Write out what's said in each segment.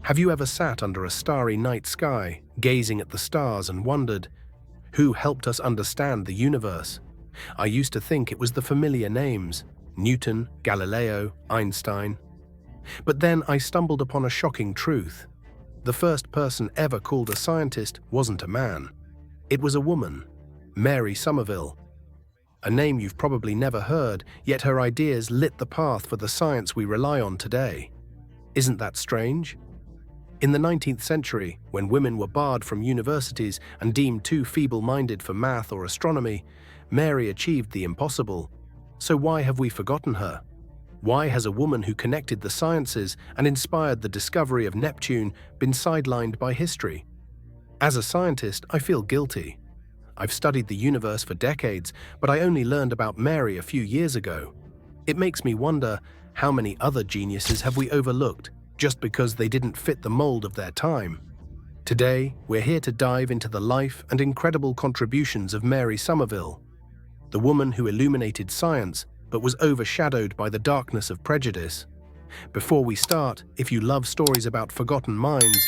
Have you ever sat under a starry night sky, gazing at the stars and wondered, who helped us understand the universe? I used to think it was the familiar names, Newton, Galileo, Einstein. But then I stumbled upon a shocking truth. The first person ever called a scientist wasn't a man. It was a woman, Mary Somerville. A name you've probably never heard, yet her ideas lit the path for the science we rely on today. Isn't that strange? In the 19th century, when women were barred from universities and deemed too feeble-minded for math or astronomy, Mary achieved the impossible. So why have we forgotten her? Why has a woman who connected the sciences and inspired the discovery of Neptune been sidelined by history? As a scientist, I feel guilty. I've studied the universe for decades, but I only learned about Mary a few years ago. It makes me wonder, how many other geniuses have we overlooked just because they didn't fit the mold of their time? Today, we're here to dive into the life and incredible contributions of Mary Somerville, the woman who illuminated science but was overshadowed by the darkness of prejudice. Before we start, if you love stories about forgotten minds,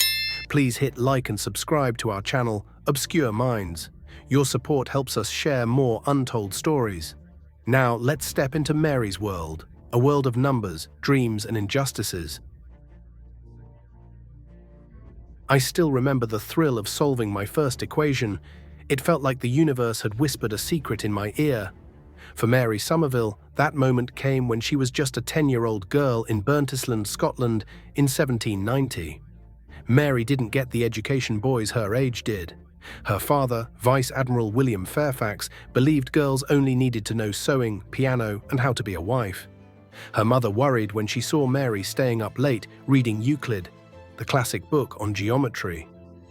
please hit like and subscribe to our channel, Obscure Minds. Your support helps us share more untold stories. Now, let's step into Mary's world, a world of numbers, dreams, and injustices. I still remember the thrill of solving my first equation. It felt like the universe had whispered a secret in my ear. For Mary Somerville, that moment came when she was just a 10-year-old girl in Burntisland, Scotland, in 1790. Mary didn't get the education boys her age did. Her father, Vice Admiral William Fairfax, believed girls only needed to know sewing, piano, and how to be a wife. Her mother worried when she saw Mary staying up late reading Euclid, the classic book on geometry.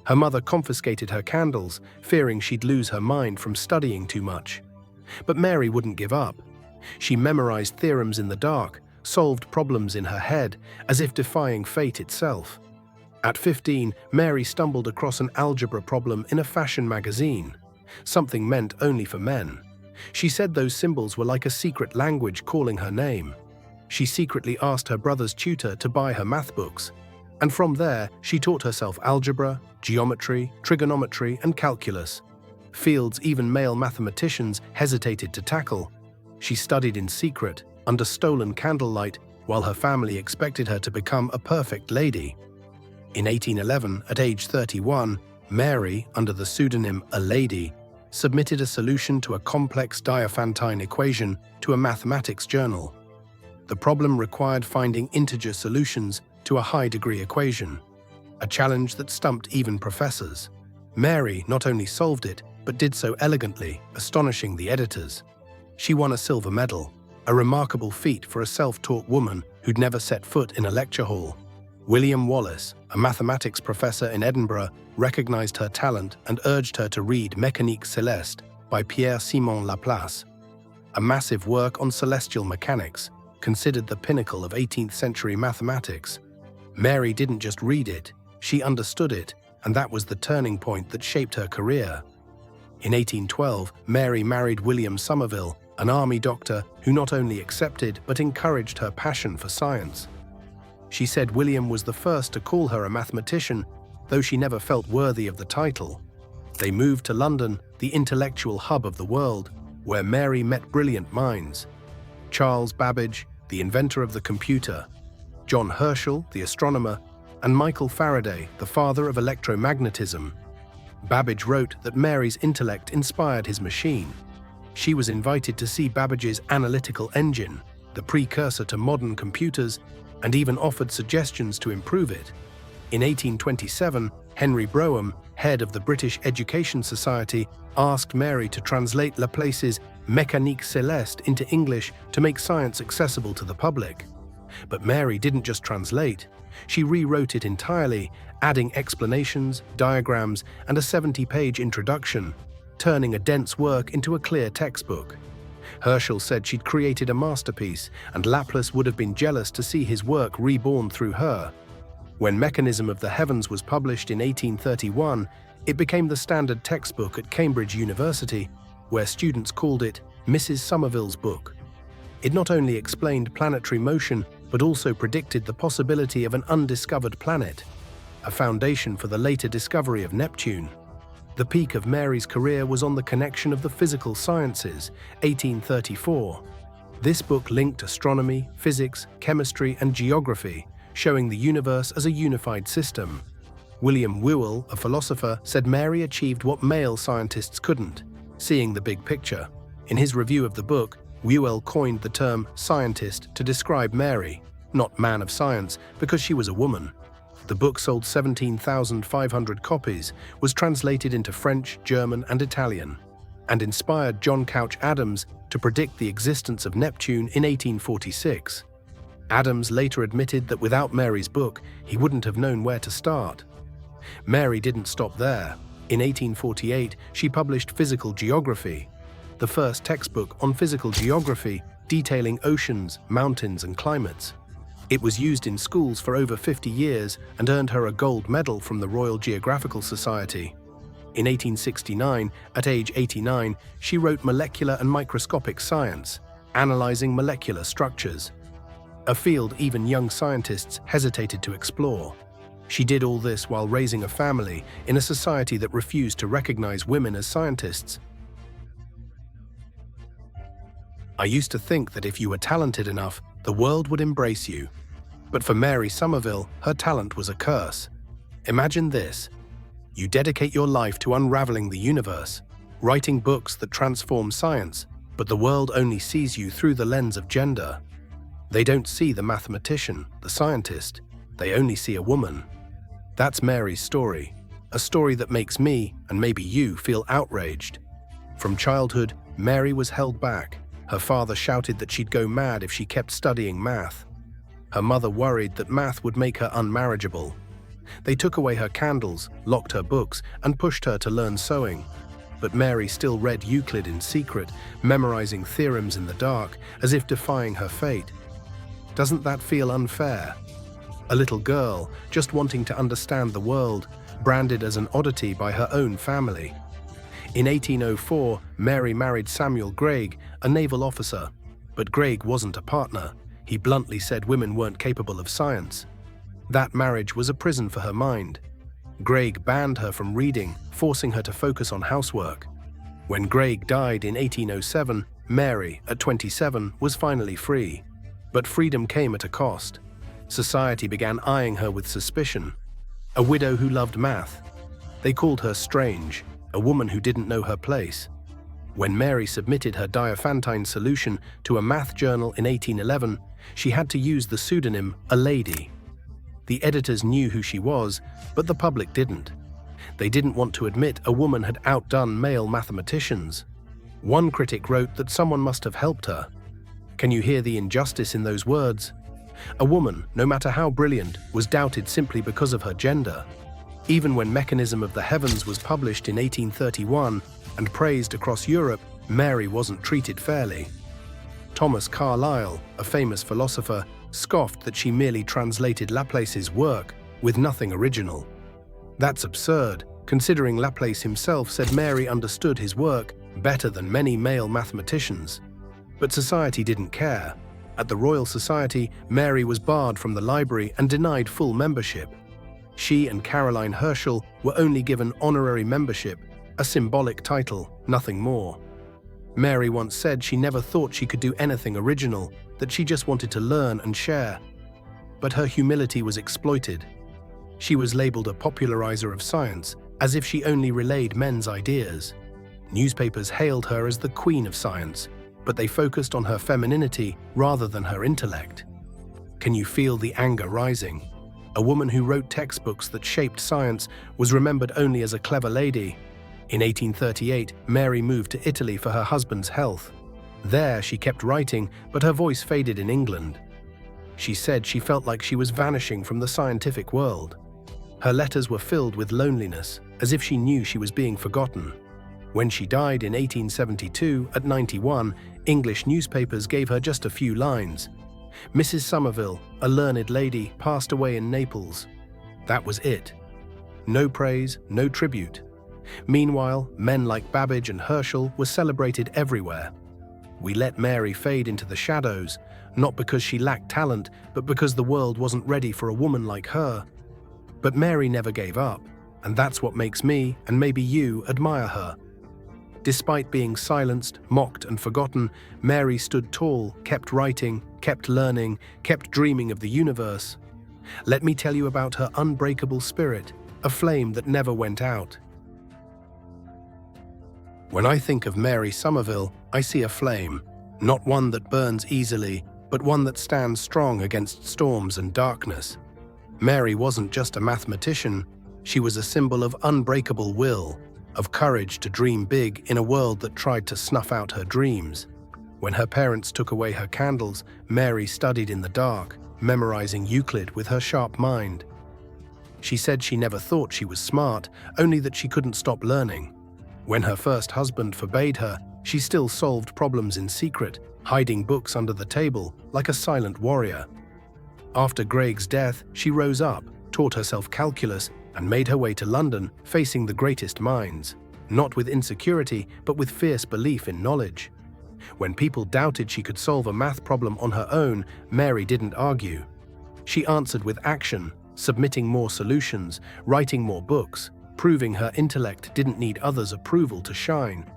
Her mother confiscated her candles, fearing she'd lose her mind from studying too much. But Mary wouldn't give up. She memorized theorems in the dark, solved problems in her head, as if defying fate itself. At 15, Mary stumbled across an algebra problem in a fashion magazine, something meant only for men. She said those symbols were like a secret language calling her name. She secretly asked her brother's tutor to buy her math books. And from there, she taught herself algebra, geometry, trigonometry, and calculus, fields even male mathematicians hesitated to tackle. She studied in secret, under stolen candlelight, while her family expected her to become a perfect lady. In 1811, at age 31, Mary, under the pseudonym A Lady, submitted a solution to a complex Diophantine equation to a mathematics journal. The problem required finding integer solutions to a high-degree equation, a challenge that stumped even professors. Mary not only solved it, but did so elegantly, astonishing the editors. She won a silver medal, a remarkable feat for a self-taught woman who'd never set foot in a lecture hall. William Wallace, a mathematics professor in Edinburgh, recognized her talent and urged her to read Mécanique Céleste by Pierre-Simon Laplace, a massive work on celestial mechanics, considered the pinnacle of 18th century mathematics. Mary didn't just read it, she understood it, and that was the turning point that shaped her career. In 1812, Mary married William Somerville, an army doctor who not only accepted but encouraged her passion for science. She said William was the first to call her a mathematician, though she never felt worthy of the title. They moved to London, the intellectual hub of the world, where Mary met brilliant minds. Charles Babbage, the inventor of the computer, John Herschel, the astronomer, and Michael Faraday, the father of electromagnetism. Babbage wrote that Mary's intellect inspired his machine. She was invited to see Babbage's analytical engine, the precursor to modern computers, and even offered suggestions to improve it. In 1827, Henry Brougham, head of the British Education Society, asked Mary to translate Laplace's Mécanique Céleste into English to make science accessible to the public. But Mary didn't just translate. She rewrote it entirely, adding explanations, diagrams, and a 70-page introduction, turning a dense work into a clear textbook. Herschel said she'd created a masterpiece, and Laplace would have been jealous to see his work reborn through her. When Mechanism of the Heavens was published in 1831, it became the standard textbook at Cambridge University, where students called it Mrs. Somerville's book. It not only explained planetary motion, but also predicted the possibility of an undiscovered planet. a foundation for the later discovery of Neptune. The peak of Mary's career was on The Connection of the Physical Sciences, 1834. This book linked astronomy, physics, chemistry, and geography, showing the universe as a unified system. William Whewell, a philosopher, said Mary achieved what male scientists couldn't, seeing the big picture. In his review of the book, Whewell coined the term scientist to describe Mary, not man of science, because she was a woman. The book sold 17,500 copies, was translated into French, German, and Italian, and inspired John Couch Adams to predict the existence of Neptune in 1846. Adams later admitted that without Mary's book, he wouldn't have known where to start. Mary didn't stop there. In 1848, she published Physical Geography, the first textbook on physical geography detailing oceans, mountains, and climates. It was used in schools for over 50 years and earned her a gold medal from the Royal Geographical Society. In 1869, at age 89, she wrote Molecular and Microscopic Science, analyzing molecular structures, a field even young scientists hesitated to explore. She did all this while raising a family in a society that refused to recognize women as scientists. I used to think that if you were talented enough, the world would embrace you. But for Mary Somerville, her talent was a curse. Imagine this. You dedicate your life to unraveling the universe, writing books that transform science, but the world only sees you through the lens of gender. They don't see the mathematician, the scientist. They only see a woman. That's Mary's story, a story that makes me, and maybe you, feel outraged. From childhood, Mary was held back. Her father shouted that she'd go mad if she kept studying math. Her mother worried that math would make her unmarriageable. They took away her candles, locked her books, and pushed her to learn sewing. But Mary still read Euclid in secret, memorizing theorems in the dark, as if defying her fate. Doesn't that feel unfair? A little girl, just wanting to understand the world, branded as an oddity by her own family. In 1804, Mary married Samuel Greig, a naval officer. But Greig wasn't a partner. He bluntly said women weren't capable of science. That marriage was a prison for her mind. Greig banned her from reading, forcing her to focus on housework. When Greig died in 1807, Mary, at 27, was finally free. But freedom came at a cost. Society began eyeing her with suspicion. A widow who loved math. They called her strange, a woman who didn't know her place. When Mary submitted her Diophantine solution to a math journal in 1811, she had to use the pseudonym A Lady. The editors knew who she was, but the public didn't. They didn't want to admit a woman had outdone male mathematicians. One critic wrote that someone must have helped her. Can you hear the injustice in those words? A woman, no matter how brilliant, was doubted simply because of her gender. Even when Mechanism of the Heavens was published in 1831 and praised across Europe, Mary wasn't treated fairly. Thomas Carlyle, a famous philosopher, scoffed that she merely translated Laplace's work with nothing original. That's absurd, considering Laplace himself said Mary understood his work better than many male mathematicians. But society didn't care. At the Royal Society, Mary was barred from the library and denied full membership. She and Caroline Herschel were only given honorary membership, a symbolic title, nothing more. Mary once said she never thought she could do anything original, that she just wanted to learn and share. But her humility was exploited. She was labeled a popularizer of science, as if she only relayed men's ideas. Newspapers hailed her as the queen of science, but they focused on her femininity rather than her intellect. Can you feel the anger rising? A woman who wrote textbooks that shaped science was remembered only as a clever lady. In 1838, Mary moved to Italy for her husband's health. There, she kept writing, but her voice faded in England. She said she felt like she was vanishing from the scientific world. Her letters were filled with loneliness, as if she knew she was being forgotten. When she died in 1872, at 91, English newspapers gave her just a few lines. Mrs. Somerville, a learned lady, passed away in Naples. That was it. No praise, no tribute. Meanwhile, men like Babbage and Herschel were celebrated everywhere. We let Mary fade into the shadows, not because she lacked talent, but because the world wasn't ready for a woman like her. But Mary never gave up, and that's what makes me, and maybe you, admire her. Despite being silenced, mocked, and forgotten, Mary stood tall, kept writing, kept learning, kept dreaming of the universe. Let me tell you about her unbreakable spirit, a flame that never went out. When I think of Mary Somerville, I see a flame, not one that burns easily, but one that stands strong against storms and darkness. Mary wasn't just a mathematician, she was a symbol of unbreakable will, of courage to dream big in a world that tried to snuff out her dreams. When her parents took away her candles, Mary studied in the dark, memorizing Euclid with her sharp mind. She said she never thought she was smart, only that she couldn't stop learning. When her first husband forbade her, she still solved problems in secret, hiding books under the table like a silent warrior. After Greg's death, she rose up, taught herself calculus, and made her way to London, facing the greatest minds, not with insecurity, but with fierce belief in knowledge. When people doubted she could solve a math problem on her own, Mary didn't argue. She answered with action, submitting more solutions, writing more books, proving her intellect didn't need others' approval to shine.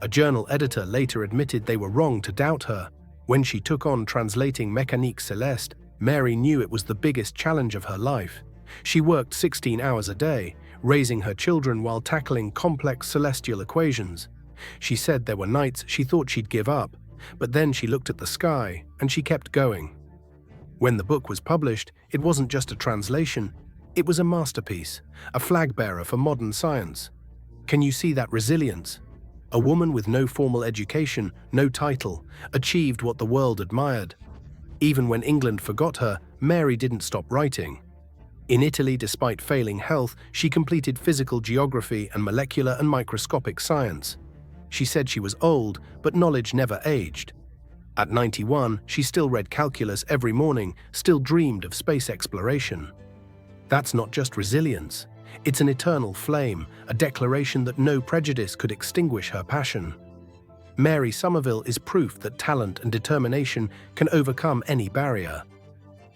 A journal editor later admitted they were wrong to doubt her. When she took on translating Mécanique Céleste, Mary knew it was the biggest challenge of her life. She worked 16 hours a day, raising her children while tackling complex celestial equations. She said there were nights she thought she'd give up, but then she looked at the sky and she kept going. When the book was published, it wasn't just a translation, it was a masterpiece, a flag bearer for modern science. Can you see that resilience? A woman with no formal education, no title, achieved what the world admired. Even when England forgot her, Mary didn't stop writing. In Italy, despite failing health, she completed physical geography and molecular and microscopic science. She said she was old, but knowledge never aged. At 91, she still read calculus every morning, still dreamed of space exploration. That's not just resilience. It's an eternal flame, a declaration that no prejudice could extinguish her passion. Mary Somerville is proof that talent and determination can overcome any barrier.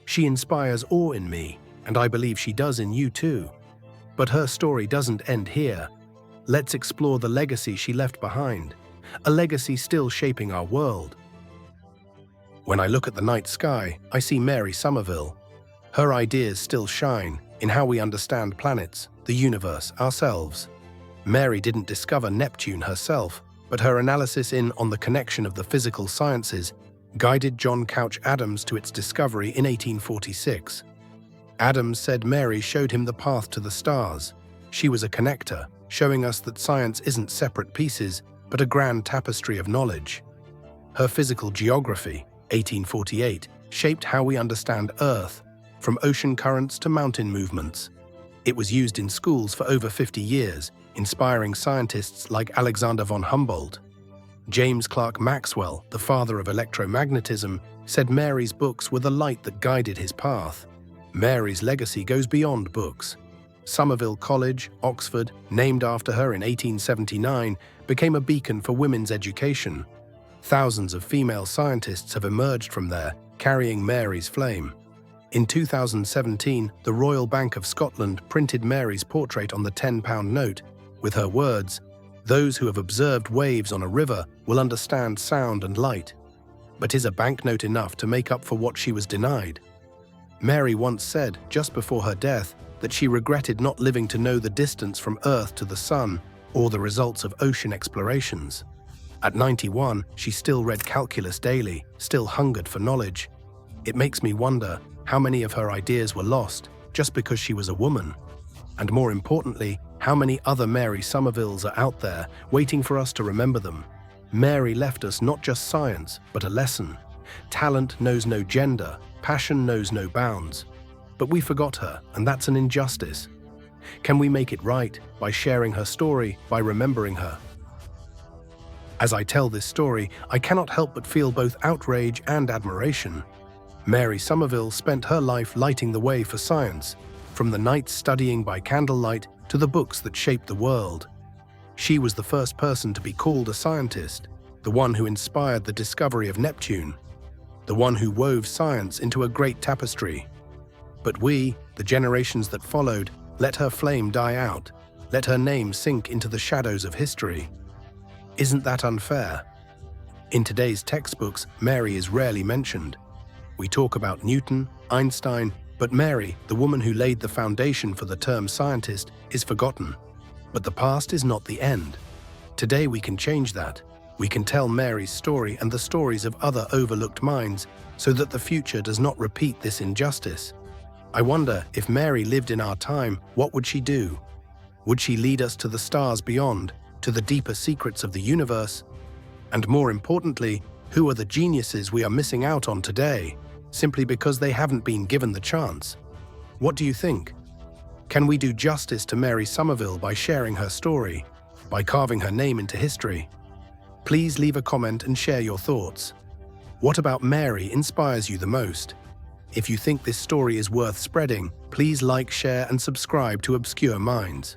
She inspires awe in me, and I believe she does in you too. But her story doesn't end here. Let's explore the legacy she left behind, a legacy still shaping our world. When I look at the night sky, I see Mary Somerville. Her ideas still shine in how we understand planets, the universe, ourselves. Mary didn't discover Neptune herself, but her analysis On the Connection of the Physical Sciences guided John Couch Adams to its discovery in 1846. Adams said Mary showed him the path to the stars. She was a connector, showing us that science isn't separate pieces, but a grand tapestry of knowledge. Her physical geography, 1848, shaped how we understand Earth, from ocean currents to mountain movements. It was used in schools for over 50 years, inspiring scientists like Alexander von Humboldt. James Clerk Maxwell, the father of electromagnetism, said Mary's books were the light that guided his path. Mary's legacy goes beyond books. Somerville College, Oxford, named after her in 1879, became a beacon for women's education. Thousands of female scientists have emerged from there, carrying Mary's flame. In 2017, the Royal Bank of Scotland printed Mary's portrait on the £10 note, with her words, "Those who have observed waves on a river will understand sound and light." But is a banknote enough to make up for what she was denied? Mary once said, just before her death, that she regretted not living to know the distance from Earth to the Sun or the results of ocean explorations. At 91, she still read calculus daily, still hungered for knowledge. It makes me wonder how many of her ideas were lost just because she was a woman. And more importantly, how many other Mary Somervilles are out there waiting for us to remember them. Mary left us not just science, but a lesson. Talent knows no gender, passion knows no bounds. But we forgot her, and that's an injustice. Can we make it right by sharing her story, by remembering her? As I tell this story, I cannot help but feel both outrage and admiration. Mary Somerville spent her life lighting the way for science, from the nights studying by candlelight to the books that shaped the world. She was the first person to be called a scientist, the one who inspired the discovery of Neptune, the one who wove science into a great tapestry. But we, the generations that followed, let her flame die out, let her name sink into the shadows of history. Isn't that unfair? In today's textbooks, Mary is rarely mentioned. We talk about Newton, Einstein, but Mary, the woman who laid the foundation for the term scientist, is forgotten. But the past is not the end. Today we can change that. We can tell Mary's story and the stories of other overlooked minds so that the future does not repeat this injustice. I wonder, if Mary lived in our time, what would she do? Would she lead us to the stars beyond, to the deeper secrets of the universe? And more importantly, who are the geniuses we are missing out on today, simply because they haven't been given the chance? What do you think? Can we do justice to Mary Somerville by sharing her story, by carving her name into history? Please leave a comment and share your thoughts. What about Mary inspires you the most? If you think this story is worth spreading, please like, share, and subscribe to Obscure Minds.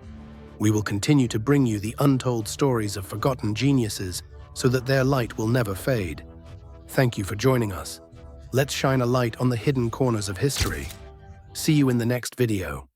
We will continue to bring you the untold stories of forgotten geniuses so that their light will never fade. Thank you for joining us. Let's shine a light on the hidden corners of history. See you in the next video.